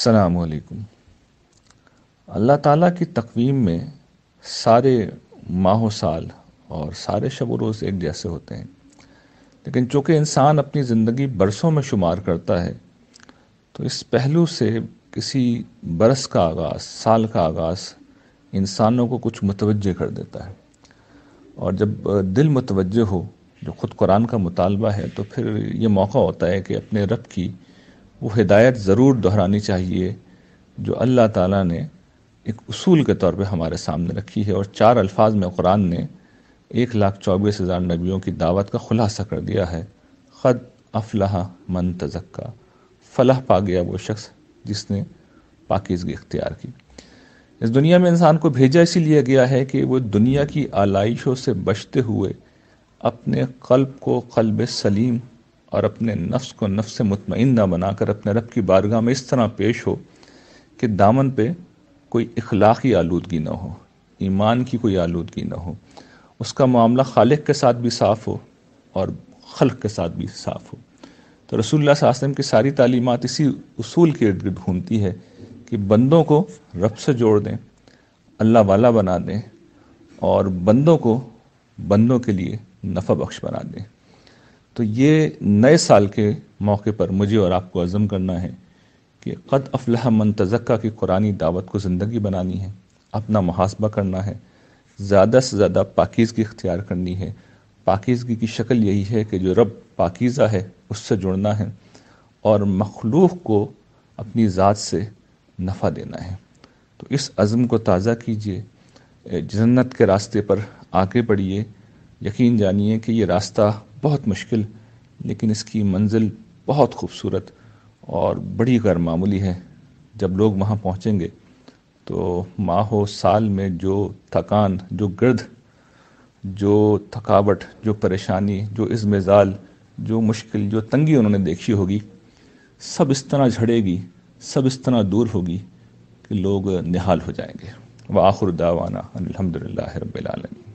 السلام علیکم۔ اللہ تعالیٰ کی تقویم میں سارے ماہ و سال اور سارے شب و روز ایک جیسے ہوتے ہیں، لیکن چونکہ انسان اپنی زندگی برسوں میں شمار کرتا ہے تو اس پہلو سے کسی برس کا آغاز، سال کا آغاز انسانوں کو کچھ متوجہ کر دیتا ہے، اور جب دل متوجہ ہو، جو خود قرآن کا مطالبہ ہے، تو پھر یہ موقع ہوتا ہے کہ اپنے رب کی وہ ہدایت ضرور دہرانی چاہیے جو اللہ تعالیٰ نے ایک اصول کے طور پہ ہمارے سامنے رکھی ہے، اور 4 الفاظ میں قرآن نے 1,24,000 نبیوں کی دعوت کا خلاصہ کر دیا ہے۔ قد افلح من تزکا، فلاح پا گیا وہ شخص جس نے پاکیزگی اختیار کی۔ اس دنیا میں انسان کو بھیجا اسی لیے گیا ہے کہ وہ دنیا کی آلائشوں سے بچتے ہوئے اپنے قلب کو قلب سلیم اور اپنے نفس کو نفس مطمئنہ بنا کر اپنے رب کی بارگاہ میں اس طرح پیش ہو کہ دامن پہ کوئی اخلاقی آلودگی نہ ہو، ایمان کی کوئی آلودگی نہ ہو، اس کا معاملہ خالق کے ساتھ بھی صاف ہو اور خلق کے ساتھ بھی صاف ہو۔ تو رسول اللہ صلی اللہ علیہ وسلم کی ساری تعلیمات اسی اصول کے ارد گرد گھومتی ہے کہ بندوں کو رب سے جوڑ دیں، اللہ والا بنا دیں، اور بندوں کو بندوں کے لیے نفع بخش بنا دیں۔ تو یہ نئے سال کے موقع پر مجھے اور آپ کو عزم کرنا ہے کہ قد افلح من تزکا کی قرآنی دعوت کو زندگی بنانی ہے، اپنا محاسبہ کرنا ہے، زیادہ سے زیادہ پاکیزگی اختیار کرنی ہے۔ پاکیزگی کی شکل یہی ہے کہ جو رب پاکیزہ ہے اس سے جڑنا ہے اور مخلوق کو اپنی ذات سے نفع دینا ہے۔ تو اس عزم کو تازہ کیجئے، جنت کے راستے پر آگے بڑھیے۔ یقین جانیے کہ یہ راستہ بہت مشکل لیکن اس کی منزل بہت خوبصورت اور بڑی غیر معمولی ہے۔ جب لوگ وہاں پہنچیں گے تو ماہ و سال میں جو تھکان، جو گرد، جو تھکاوٹ، جو پریشانی، جو ازمزال، جو مشکل، جو تنگی انہوں نے دیکھی ہوگی، سب اس طرح جھڑے گی، سب اس طرح دور ہوگی کہ لوگ نہال ہو جائیں گے۔ وآخر دعوانا الحمدللہ رب العالمین۔